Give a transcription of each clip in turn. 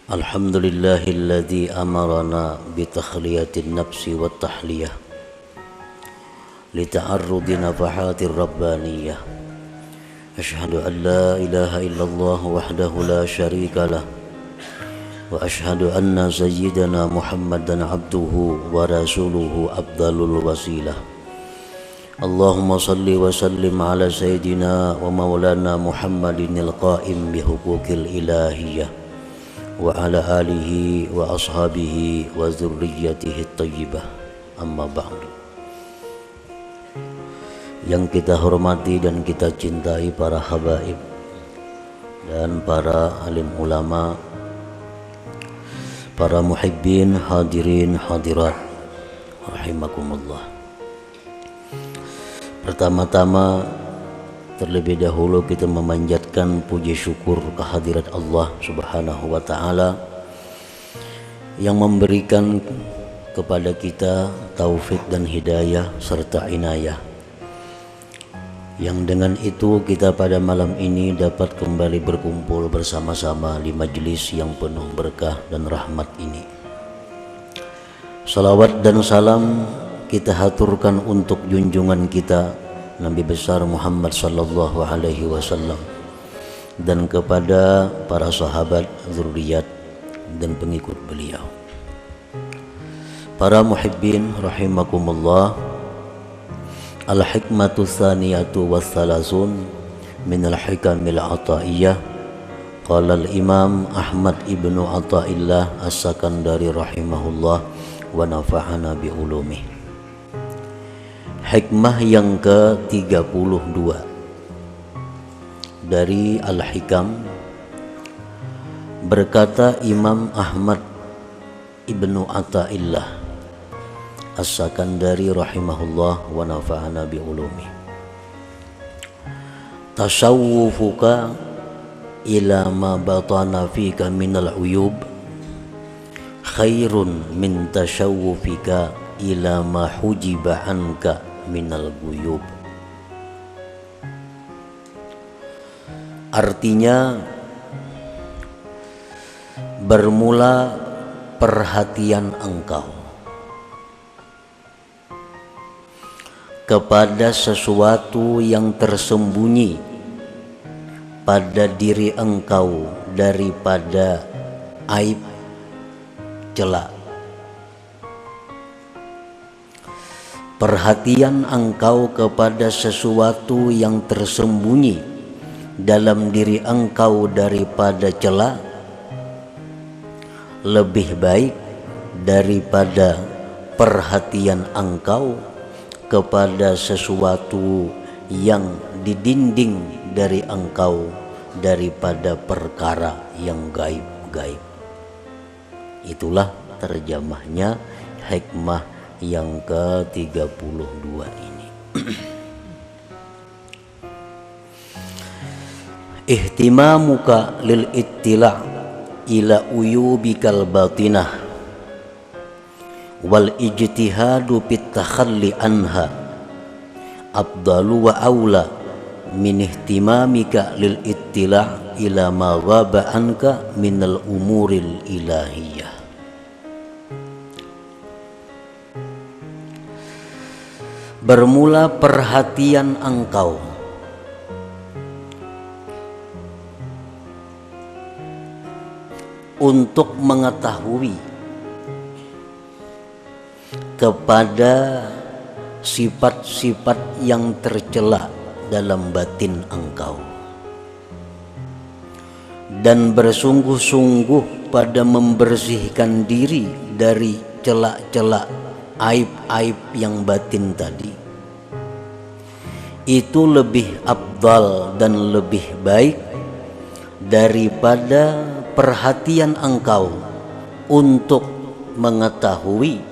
Alhamdulillahilladzi amarana bitakhliyati nafsi wa tahliyah lita'arrudi nafahatir rabbaniyah. Ashhadu an la ilaha illallah wahdahu la syarika lah wa ashhadu anna sayyidana Muhammadan abduhu wa rasuluhu afdalul wasilah. Allahumma salli wa sallim ala sayyidina wa maulana Muhammadinil qa'im bihuquqil ilahiyah wa ala alihi wa ashabihi wa zurriyyatihi tayyibah, amma ba'du. Yang kita hormati dan kita cintai para habaib dan para alim ulama, para muhibbin, hadirin, hadirat rahimakumullah. Pertama-tama, terlebih dahulu kita memanjatkan puji syukur kehadirat Allah Subhanahu wa ta'ala yang memberikan kepada kita taufik dan hidayah serta inayah, yang dengan itu kita pada malam ini dapat kembali berkumpul bersama-sama di majelis yang penuh berkah dan rahmat ini. Salawat dan salam kita haturkan untuk junjungan kita Nabi besar Muhammad sallallahu alaihi wasallam dan kepada para sahabat, zuriat dan pengikut beliau. Para muhibbin rahimakumullah, al-hikmatu tsaniyatu wassalasun min al-hikamil ataiyah. Qala al-imam Ahmad ibnu Athaillah as-Sakandari rahimahullah wa nafa'ana bi ulumih. Hikmah yang ke-32 dari Al-Hikam, berkata Imam Ahmad ibnu Athaillah as-Sakandari rahimahullah wa nafa'ana bi ulumi. Tasawwufuka ila ma batana fika minal uyub khairun min tasawwufika ila ma hujiba anka minal guyub. Artinya, bermula perhatian engkau kepada sesuatu yang tersembunyi pada diri engkau daripada aib, celah. Perhatian engkau kepada sesuatu yang tersembunyi dalam diri engkau daripada celah lebih baik daripada perhatian engkau kepada sesuatu yang didinding dari engkau daripada perkara yang gaib-gaib. Itulah terjemahnya hikmah yang ke-32 ini. Ihtimamuka lil ittila' ila uyubikal batinah wal ijtihadu fit takhalli anha afdalu wa aula min ihtimamika lil ittila' ila ma ghaba anka minal umuril ilahiyah. Bermula perhatian engkau untuk mengetahui kepada sifat-sifat yang tercela dalam batin engkau dan bersungguh-sungguh pada membersihkan diri dari celak-celak aib-aib yang batin tadi. Itu lebih afdal dan lebih baik daripada perhatian engkau untuk mengetahui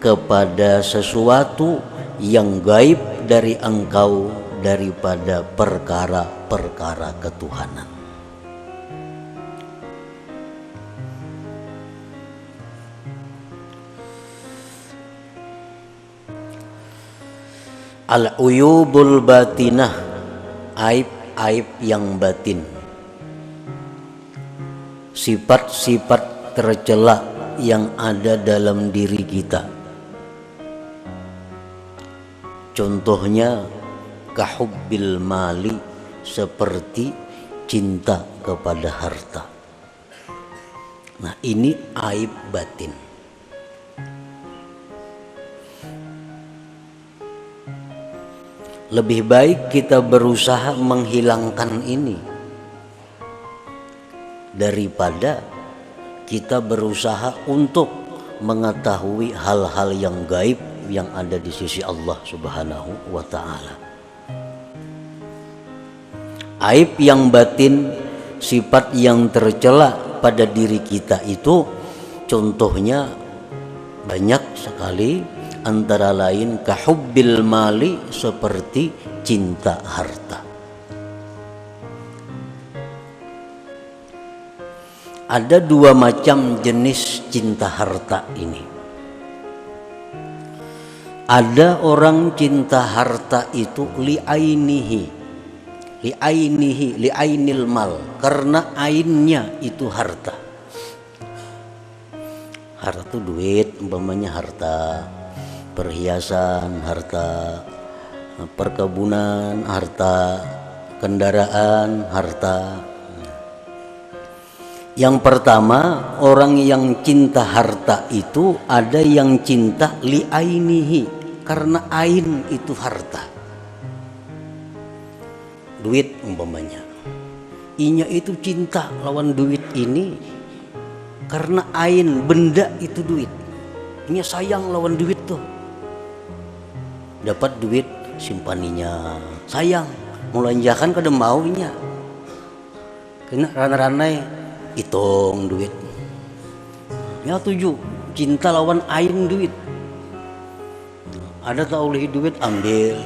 kepada sesuatu yang gaib dari engkau daripada perkara-perkara ketuhanan. Al-uyubul batinah, aib-aib yang batin, sifat-sifat tercela yang ada dalam diri kita. Contohnya kahubbil mali, seperti cinta kepada harta. Nah, ini aib batin. Lebih baik kita berusaha menghilangkan ini daripada kita berusaha untuk mengetahui hal-hal yang gaib yang ada di sisi Allah Subhanahu wa ta'ala. Aib yang batin, sifat yang tercela pada diri kita itu contohnya banyak sekali, antara lain kahubbil mali, seperti cinta harta. Ada dua macam jenis cinta harta ini. Ada orang cinta harta itu li'ainil mal, karena ainnya itu harta. Harta itu duit, umpamanya harta perhiasan, harta perkebunan, harta kendaraan, harta. Yang pertama, orang yang cinta harta itu ada yang cinta li'ainihi, karena ain itu harta. Duit umpamanya, inya itu cinta lawan duit ini karena ain, benda itu duit. Inya sayang lawan duit tuh. Dapat duit, simpaninya sayang, mulanjakan kada maunya. Kena ranai-ranai hitung duit. Ya tujuh, cinta lawan ain duit. Ada tak oleh duit ambil,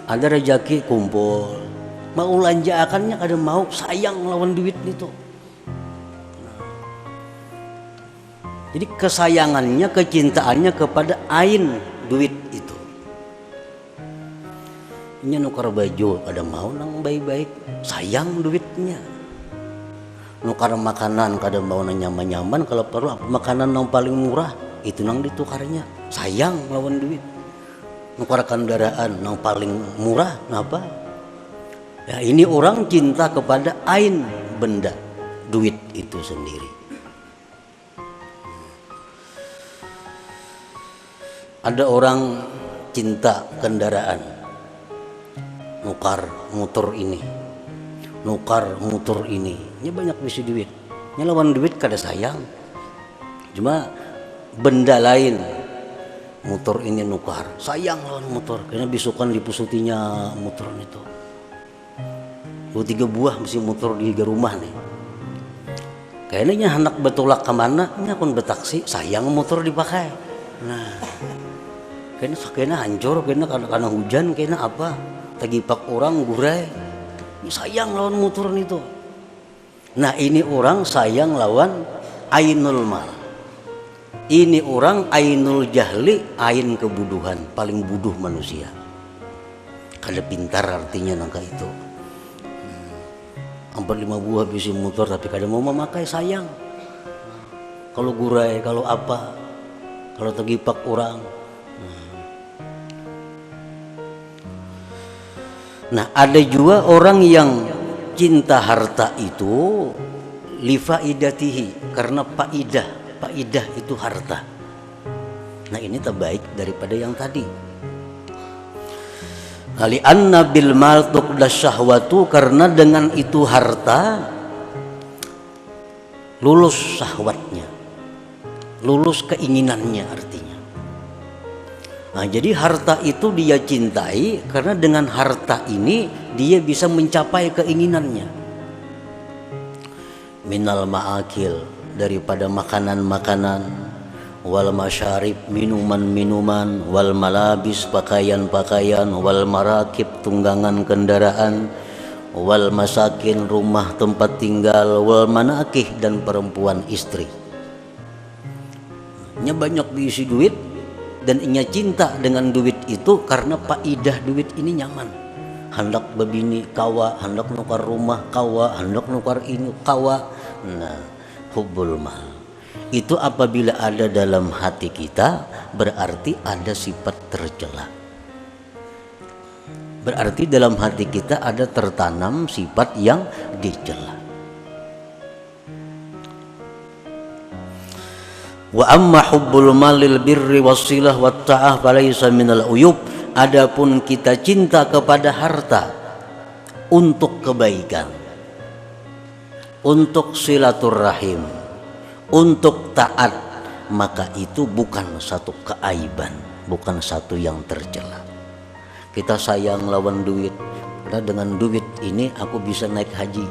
ada rezeki kumpul. Mau lanjakannya kada mau, sayang lawan duit itu. Jadi kesayangannya, kecintaannya kepada ain duit itu. Ini nukar baju kada mau nang baik-baik, sayang duitnya. Nukar makanan kada mau nang nyaman-nyaman, kalau perlu makanan yang paling murah itu nang ditukarnya, sayang lawan duit. Nukar kendaraan yang paling murah, kenapa? Ya, ini orang cinta kepada ain, benda, duit itu sendiri. Ada orang cinta kendaraan, nukar motor ini, nukar motor ini. Ini banyak bisi duit. Ini lawan duit kada sayang. Cuma benda lain, motor ini nukar, sayang lawan motor. Karena bisukan dipusutinya motor itu. 2-3 buah mesti motor di rumah nih. Kayaknya anak betulak kemana, ini akun betaksi, sayang motor dipakai. Nah, kayaknya hancur, karena hujan, kayaknya apa? Tagipak orang gurai, sayang lawan motor itu. Nah, ini orang sayang lawan ainul mal. Ini orang ainul jahli, ain kebuduhan, paling buduh manusia. Kada pintar artinya nangka itu. 4-5 buah bisi motor tapi kada mau memakai, sayang. Kalau gurai, kalau apa, kalau tegipak orang. Nah, ada juga orang yang cinta harta itu lifaidatihi, karena faidah itu harta. Nah, ini terbaik daripada yang tadi. Ali anna bil mal tuqdas syahwatu, karena dengan itu harta lulus syahwatnya, lulus keinginannya artinya. Nah, jadi harta itu dia cintai karena dengan harta ini dia bisa mencapai keinginannya. Minal ma'akil, daripada makanan-makanan, wal masyarib, minuman-minuman, wal malabis, pakaian-pakaian, wal marakib, tunggangan kendaraan, wal masakin, rumah tempat tinggal, wal manakih, dan perempuan istri. Nya banyak diisi duit dan inya cinta dengan duit itu karena faidah duit ini nyaman. Hendak babini kawa, hendak nukar rumah kawa, hendak nukar ini kawa. Nah, hubbul mal. Itu apabila ada dalam hati kita, berarti ada sifat tercela. Berarti dalam hati kita ada tertanam sifat yang dicela. Wa amma hubbul malil birri wassilah wat ta'ah falaysa minal uyub. Adapun kita cinta kepada harta untuk kebaikan, untuk silaturahim, untuk taat, maka itu bukan satu keaiban, bukan satu yang tercela. Kita sayang lawan duit, karena dengan duit ini aku bisa naik haji.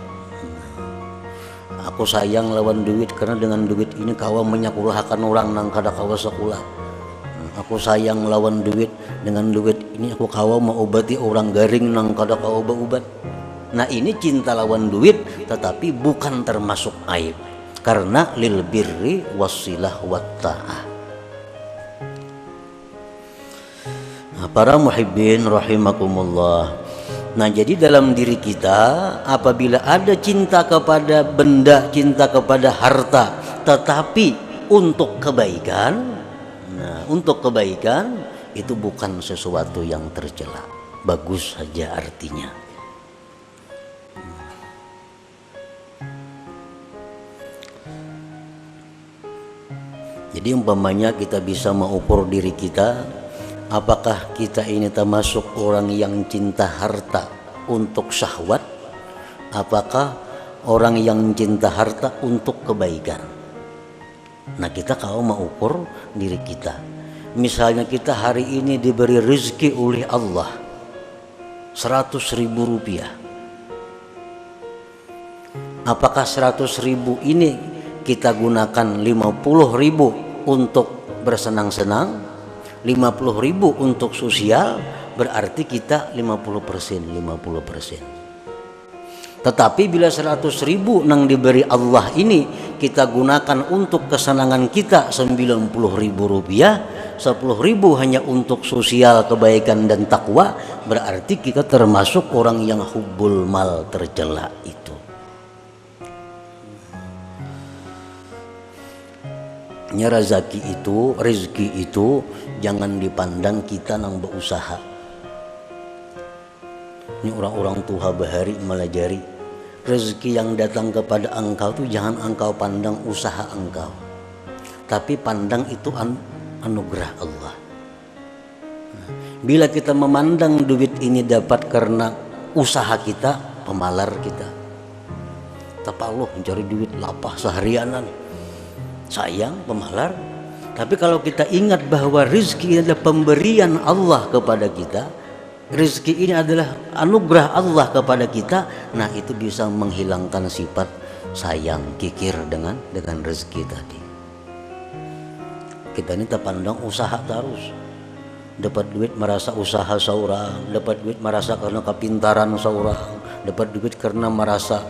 Aku sayang lawan duit karena dengan duit ini kawa menyakulahkan orang nang kada kawa sekolah. Aku sayang lawan duit, dengan duit ini aku kawa mengobati orang garing nang kada kawa berobat. Nah ini cinta lawan duit, tetapi bukan termasuk aib, karena lil birri wassilah wat ta'ah. Nah, para muhibbin rahimakumullah. Nah jadi dalam diri kita apabila ada cinta kepada benda, cinta kepada harta, tetapi untuk kebaikan, nah untuk kebaikan itu bukan sesuatu yang tercela, bagus saja artinya. Jadi umpamanya kita bisa mengukur diri kita, apakah kita ini termasuk orang yang cinta harta untuk syahwat, apakah orang yang cinta harta untuk kebaikan. Nah kita kalau mengukur diri kita, misalnya kita hari ini diberi rezeki oleh Allah 100.000 rupiah, apakah 100.000 ini kita gunakan 50.000 untuk bersenang-senang, 50.000 untuk sosial, berarti kita 50%. Tetapi bila 100.000 nang diberi Allah ini kita gunakan untuk kesenangan kita 90.000 rupiah, 10.000 hanya untuk sosial, kebaikan dan takwa, berarti kita termasuk orang yang hubbul mal, tercela itu. Rezeki itu jangan dipandang kita nang berusaha. Ini orang-orang tua bahari melajari, rezeki yang datang kepada engkau itu jangan engkau pandang usaha engkau, tapi pandang itu anugerah Allah. Bila kita memandang duit ini dapat karena usaha kita, pemalar kita. Tapi Allah mencari duit lapah seharianan, sayang, pemalar. Tapi kalau kita ingat bahwa rezeki adalah pemberian Allah kepada kita, rezeki ini adalah anugerah Allah kepada kita, nah itu bisa menghilangkan sifat sayang, kikir dengan rezeki tadi. Kita ini terpandang usaha terus, dapat duit merasa usaha seorang, dapat duit merasa karena kepintaran seorang, dapat duit karena merasa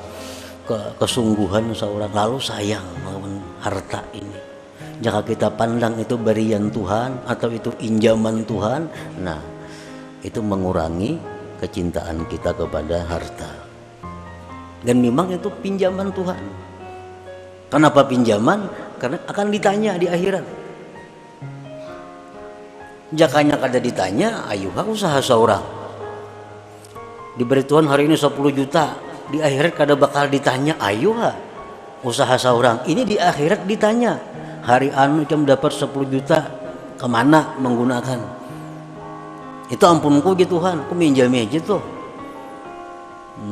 kesungguhan seorang, lalu sayang melawan harta ini. Jika kita pandang itu berian Tuhan atau itu injaman Tuhan, nah itu mengurangi kecintaan kita kepada harta. Dan memang itu pinjaman Tuhan. Kenapa pinjaman? Karena akan ditanya di akhirat. Jakanya kada ditanya, ayuha usaha seorang, diberi Tuhan hari ini 10 juta, di akhirat kada bakal ditanya ayuha usaha seorang. Ini di akhirat ditanya, hari anu jam dapat 10 juta kemana menggunakan itu, ampunku gitu Tuhan, aku minjami aja tuh.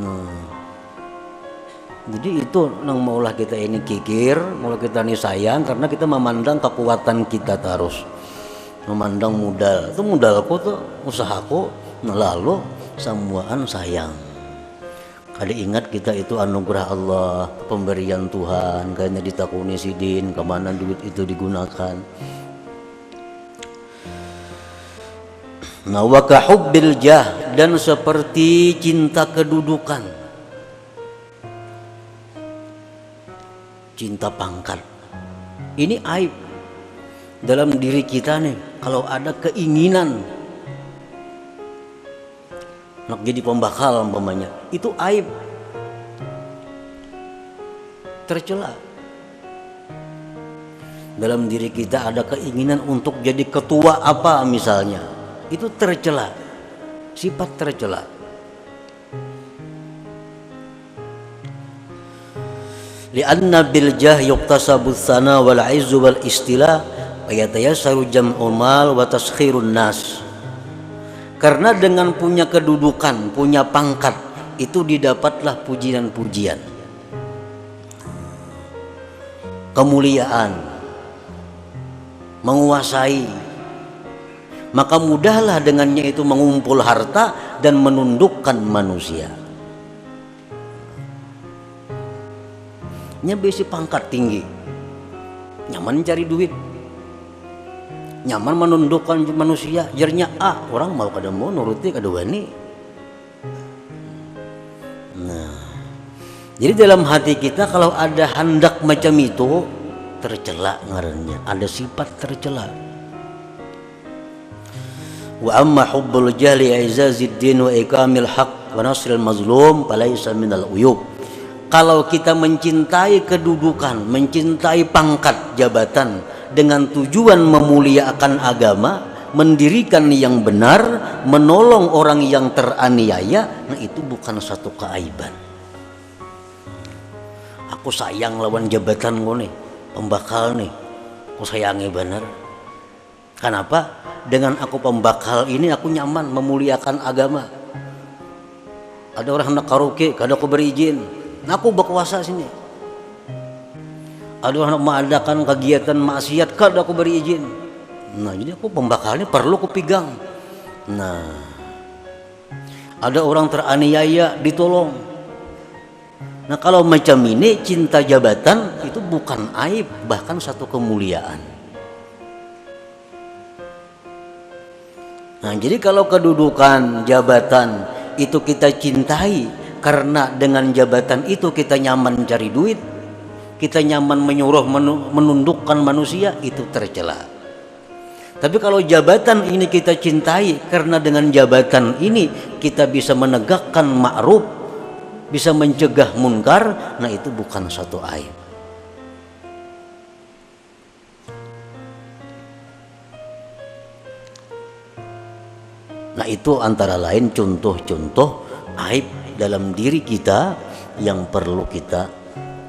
Nah, jadi itu nang maulah kita ini kikir, maulah kita ini sayang karena kita memandang kekuatan kita terus, memandang modal, itu modalku tuh, usahaku, nah lalu semuaan sayang. Kada ingat kita itu anugerah Allah, pemberian Tuhan, kayaknya ditakuni sidin, kemana duit itu digunakan. Nah, wa kahubbil jah, dan seperti cinta kedudukan, cinta pangkat. Ini aib dalam diri kita nih. Kalau ada keinginan nak jadi pembakal umpamanya, itu aib, tercela. dalam diri kita ada keinginan untuk jadi ketua apa misalnya, itu tercela, sifat tercela. Li'anna bil jah yuktasabu tsana wal 'izzu wal istila wa yatayassaru jam'ul mal wa taskhirun nas. Karena dengan punya kedudukan, punya pangkat, itu didapatlah pujian-pujian, kemuliaan, menguasai. Maka mudahlah dengannya itu mengumpul harta dan menundukkan manusia. Nya besi pangkat tinggi, nyaman cari duit, nyaman menundukkan manusia. Jernya orang mau kada mau nuruti kada wani. Nah, jadi dalam hati kita kalau ada hendak macam itu, tercela ngarannya, ada sifat tercela. Wa amma hubbul jahli i'zazid din wa ikamil haq wa nasril mazlum falaysa minal uyub. Kalau kita mencintai kedudukan, mencintai pangkat jabatan dengan tujuan memuliakan agama, mendirikan yang benar, menolong orang yang teraniaya, nah itu bukan satu keaiban. Aku sayang lawan jabatan gue nih, pembakal nih, aku sayangi bener. Kenapa? Dengan aku pembakal ini aku nyaman memuliakan agama. Ada orang hendak karaoke, kada aku berizin. Nah, aku berkuasa sini. Ada orang mengadakan kegiatan maksiat, kada aku beri izin. Nah, jadi aku pembakalnya perlu aku pegang. Nah, ada orang teraniaya, ditolong. Nah, kalau macam ini cinta jabatan itu bukan aib, bahkan satu kemuliaan. Nah, jadi kalau kedudukan jabatan itu kita cintai, karena dengan jabatan itu kita nyaman cari duit, kita nyaman menyuruh menundukkan manusia, itu tercela. Tapi kalau jabatan ini kita cintai karena dengan jabatan ini kita bisa menegakkan ma'ruf, bisa mencegah munkar, nah itu bukan satu aib. Nah itu antara lain contoh-contoh aib dalam diri kita yang perlu kita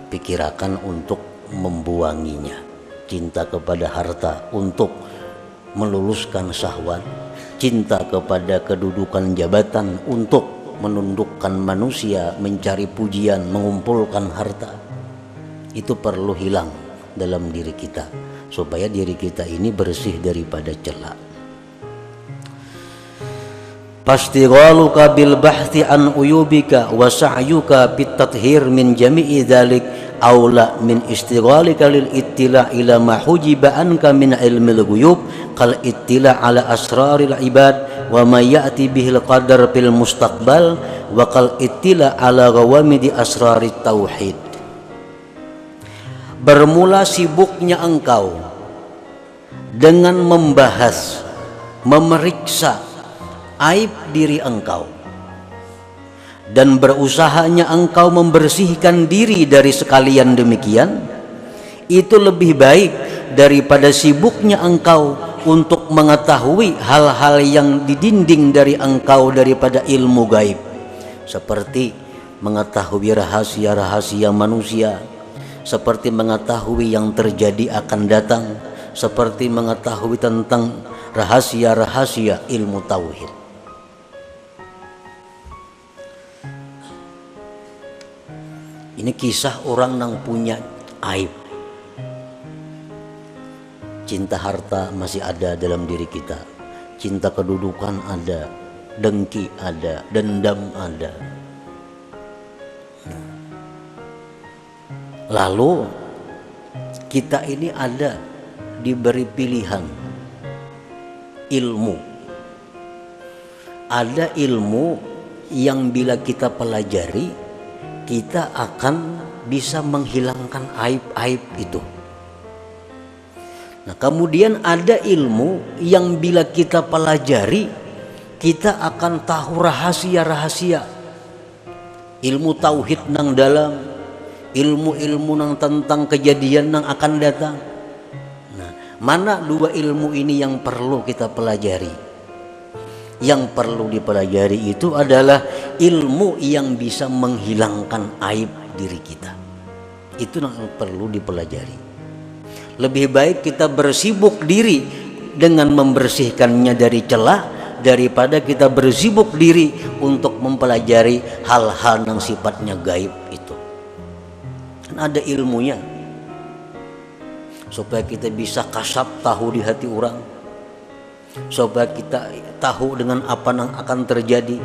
pikirkan untuk membuanginya. Cinta kepada harta untuk meluluskan syahwat, cinta kepada kedudukan jabatan untuk menundukkan manusia, mencari pujian, mengumpulkan harta, itu perlu hilang dalam diri kita supaya diri kita ini bersih daripada cela. Fastighaluka bil bahthi an uyubika wa sa'yuka bit tathhir min jami'i dzalik aula min istighalika lil ittila' ila ma hujiba anka min ilmil ghuyub kal ittila' ala asraril ibad wa ma ya'ti bihil qadar fil mustaqbal wa kal ittila' ala ghawamidi asrarit tauhid. Bermula sibuknya engkau dengan membahas, memeriksa aib diri engkau dan berusahanya engkau membersihkan diri dari sekalian demikian, itu lebih baik daripada sibuknya engkau untuk mengetahui hal-hal yang didinding dari engkau daripada ilmu gaib, seperti mengetahui rahasia-rahasia manusia, seperti mengetahui yang terjadi akan datang, seperti mengetahui tentang rahasia-rahasia ilmu tauhid. Ini kisah orang yang punya aib. Cinta harta masih ada dalam diri kita, cinta kedudukan ada, dengki ada, dendam ada. Lalu kita ini ada diberi pilihan ilmu. Ada ilmu yang bila kita pelajari, kita akan bisa menghilangkan aib-aib itu. Nah, kemudian ada ilmu yang bila kita pelajari, kita akan tahu rahasia-rahasia. Ilmu tauhid nang dalam, ilmu-ilmu nang tentang kejadian nang akan datang. Mana dua ilmu ini yang perlu kita pelajari? Yang perlu dipelajari itu adalah ilmu yang bisa menghilangkan aib diri kita. Itu yang perlu dipelajari. Lebih baik kita bersibuk diri dengan membersihkannya dari celah daripada kita bersibuk diri untuk mempelajari hal-hal yang sifatnya gaib itu. Kan ada ilmunya supaya kita bisa kasab tahu di hati orang, supaya kita tahu dengan apa yang akan terjadi,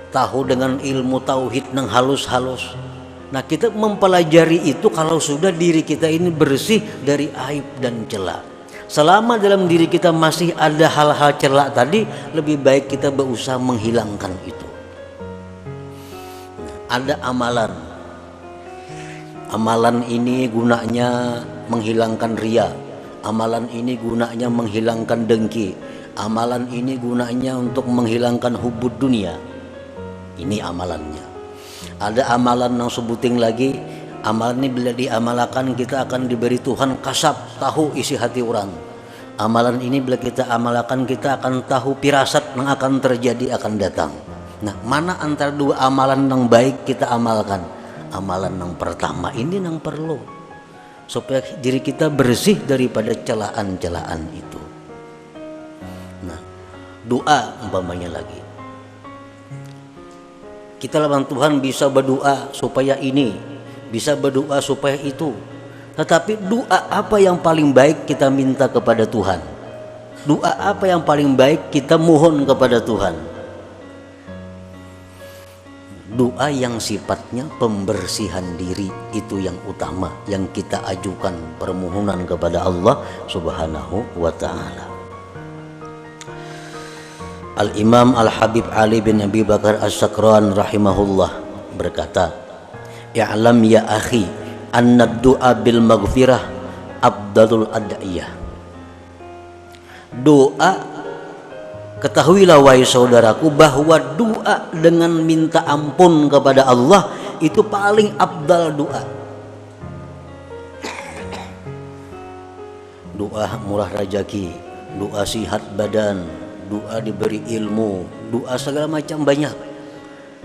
tahu dengan ilmu tauhid yang halus-halus. Nah, kita mempelajari itu kalau sudah diri kita ini bersih dari aib dan celah. Selama dalam diri kita masih ada hal-hal celah tadi, lebih baik kita berusaha menghilangkan itu. Nah, ada amalan. Amalan ini gunanya menghilangkan riya. Amalan ini gunanya menghilangkan dengki. Amalan ini gunanya untuk menghilangkan hubud dunia. Ini amalannya. Ada amalan yang sebuting lagi, amalan ini bila diamalkan kita akan diberi Tuhan kasab tahu isi hati orang. Amalan ini bila kita amalkan kita akan tahu firasat yang akan terjadi akan datang. Nah, mana antara dua amalan yang baik kita amalkan? Amalan yang pertama ini yang perlu supaya diri kita bersih daripada celaan-celaan itu. Nah, doa umpamanya lagi. Kita lawan Tuhan bisa berdoa supaya ini, bisa berdoa supaya itu. Tetapi doa apa yang paling baik kita minta kepada Tuhan? Doa apa yang paling baik kita mohon kepada Tuhan? Doa yang sifatnya pembersihan diri itu yang utama, yang kita ajukan permohonan kepada Allah Subhanahu wa ta'ala. Al-Imam Al-Habib Ali bin Abi Bakar As-Sakran rahimahullah berkata, "I'lam ya akhi anna du'a bil maghfirah afdalul ad'iyah." Doa, ketahuilah wahai saudaraku bahwa doa dengan minta ampun kepada Allah itu paling afdal doa. Doa murah rezeki, doa sihat badan, doa diberi ilmu, doa segala macam banyak.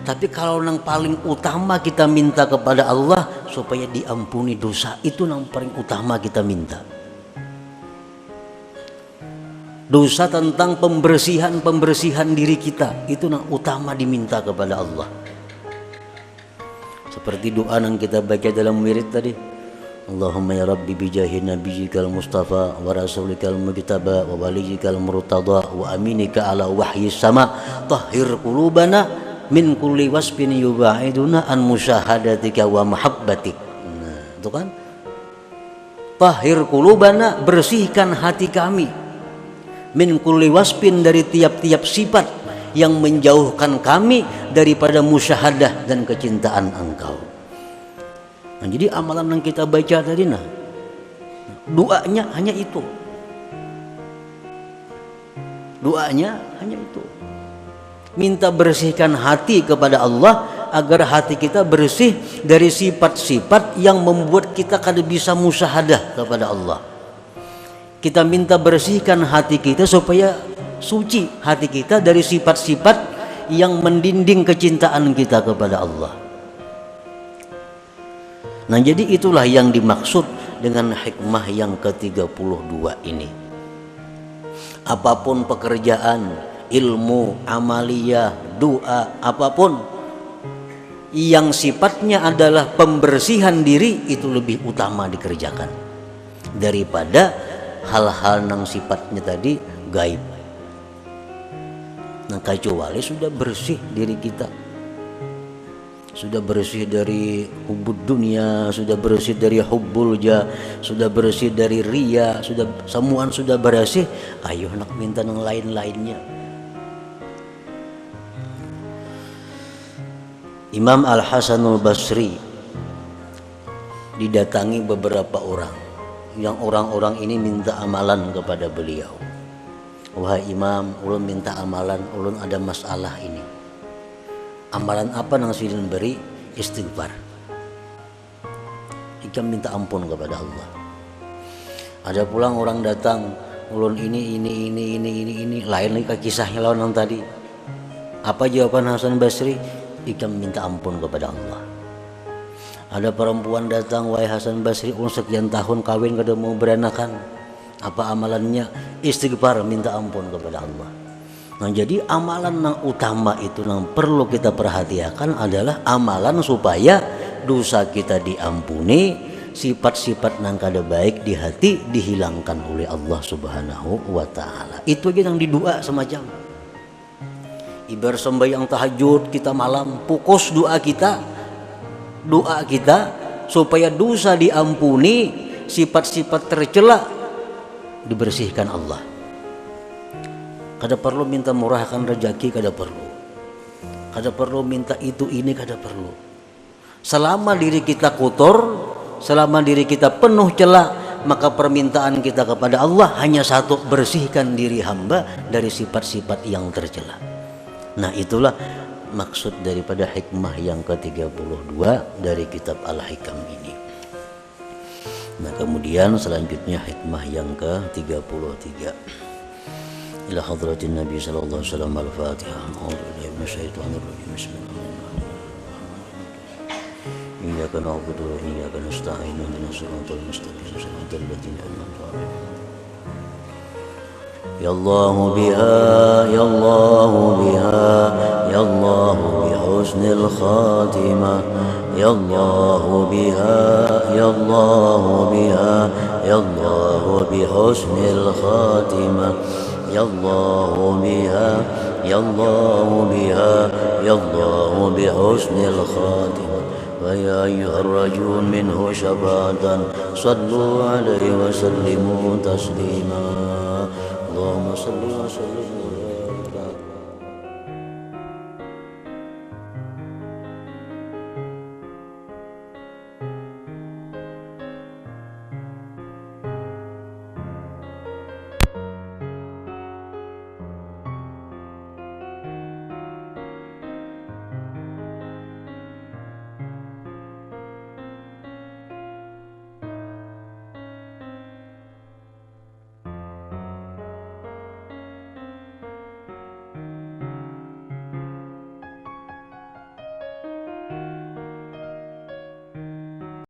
Tapi kalau yang paling utama kita minta kepada Allah supaya diampuni dosa, itu yang paling utama kita minta. Dosa tentang pembersihan diri kita, itu yang utama diminta kepada Allah. Seperti doa yang kita baca dalam wirid tadi, Allahumma ya Rabbi bijahi nabiyyikal mustafa wa rasulikal mujtaba wa waliyikal murtada wa aminika ala wahyi sama tahhir qulubana min kulli wasfin yubaiduna an musyahadatika wa mahabbatik. Nah, itu kan, tahhir qulubana, bersihkan hati kami, min kulli wasfin, dari tiap-tiap sifat yang menjauhkan kami daripada musyahadah dan kecintaan Engkau. Nah, jadi amalan yang kita baca tadi, nah, doanya hanya itu. Doanya hanya itu. Minta bersihkan hati kepada Allah agar hati kita bersih dari sifat-sifat yang membuat kita kada bisa musyahadah kepada Allah. Kita minta bersihkan hati kita supaya suci hati kita dari sifat-sifat yang mendinding kecintaan kita kepada Allah. Nah, jadi itulah yang dimaksud dengan hikmah yang ke-32 ini. Apapun pekerjaan, ilmu, amaliyah, doa, apapun yang sifatnya adalah pembersihan diri, itu lebih utama dikerjakan daripada hal-hal yang sifatnya tadi gaib. Nah, kecuali sudah bersih diri kita, sudah bersih dari hubud dunia, sudah bersih dari hubbul jah, sudah bersih dari riya, sudah semuaan sudah bersih, ayo nak minta yang lain-lainnya. Imam Al-Hasanul Basri didatangi beberapa orang, yang orang-orang ini minta amalan kepada beliau. Wahai Imam, ulun minta amalan, ulun ada masalah ini. Amalan apa yang sidin beri? Istighfar. Ikam minta ampun kepada Allah. Ada pulang orang datang, ulun ini, lain lagi kisahnya lawan yang tadi. Apa jawaban Hasan Basri? Ikam minta ampun kepada Allah. Ada perempuan datang, wahai Hasan Basri, sekian tahun kawin kada mau beranakan. Apa amalannya? Istighfar, minta ampun kepada Allah. Nah, jadi amalan yang utama itu yang perlu kita perhatikan adalah amalan supaya dosa kita diampuni, sifat-sifat yang kada baik di hati dihilangkan oleh Allah Subhanahu wa taala. Itu aja yang didua semacam. Ibarat sembahyang tahajud kita malam, fokus doa kita supaya dosa diampuni, sifat-sifat tercela dibersihkan Allah. Kada perlu minta murahkan rezeki, kada perlu minta itu ini, kada perlu. Selama diri kita kotor, selama diri kita penuh celah, maka permintaan kita kepada Allah hanya satu, bersihkan diri hamba dari sifat-sifat yang tercela. Nah, itulah maksud daripada hikmah yang ke-32 dari kitab Al-Hikam ini. Nah, kemudian selanjutnya hikmah yang ke-33. Ila hadratin Nabi sallallahu alaihi wasallam al-Fatihah. A'udzubillahi minasyaitonir rajim. Bismillahirrahmanirrahim. Iyyaka na'budu wa iyyaka nasta'in. Ihdinas siratal mustaqim. Siratal ladzina an'amta 'alaihim. Ya Allah biha, ya Allah biha, ya Allah bi husnil khatimah. Ya Allah biha, ya Allah biha, ya Allah bi husnil khatimah. Ya Allah biha, ya Allah biha, ya Allah bi husnil khatimah. ويا أيها الرجل منه شفاعة صلوا عليه وسلموا تسليما اللهم صل وسلم